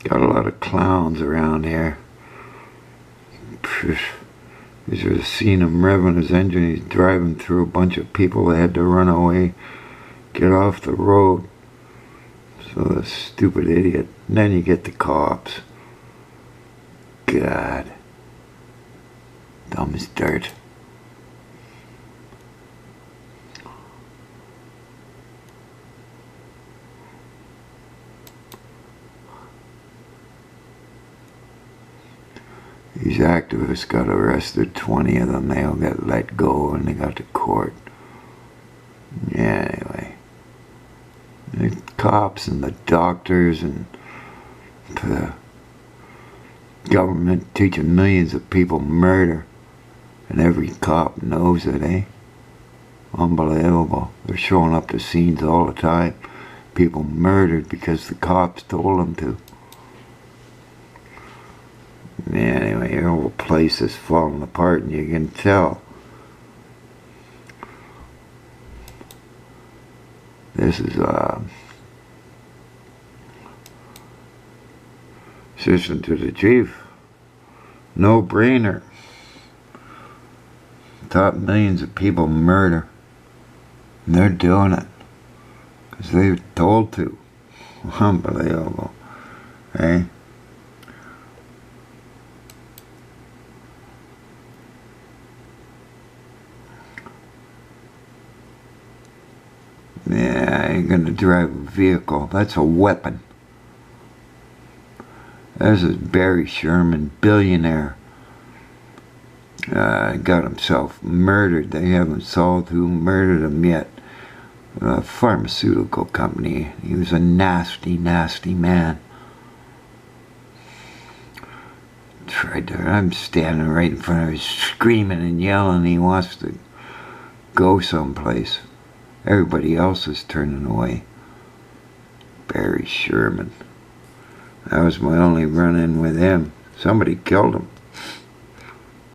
Got a lot of clowns around here. You should have seen him revving his engine. He's driving through a bunch of people that had to run away, get off the road. So the stupid idiot. And then you get the cops. God. Dumb as dirt. These activists got arrested, 20 of them. They all got let go and they got to court. Yeah, anyway. The cops and the doctors and the government teaching millions of people murder. And every cop knows it, eh? Unbelievable. They're showing up to scenes all the time. People murdered because the cops told them to. Anyway, your whole place is falling apart and you can tell. This is assistant to the chief. No brainer. Taught millions of people murder. And they're doing it. Because they're told to. Unbelievable. Eh? Yeah, you're gonna drive a vehicle. That's a weapon. This is Barry Sherman, billionaire. Got himself murdered. They haven't solved who murdered him yet. A pharmaceutical company. He was a nasty, nasty man. I'm standing right in front of him, screaming and yelling. He wants to go someplace. Everybody else is turning away. Barry Sherman. That was my only run-in with him. Somebody killed him.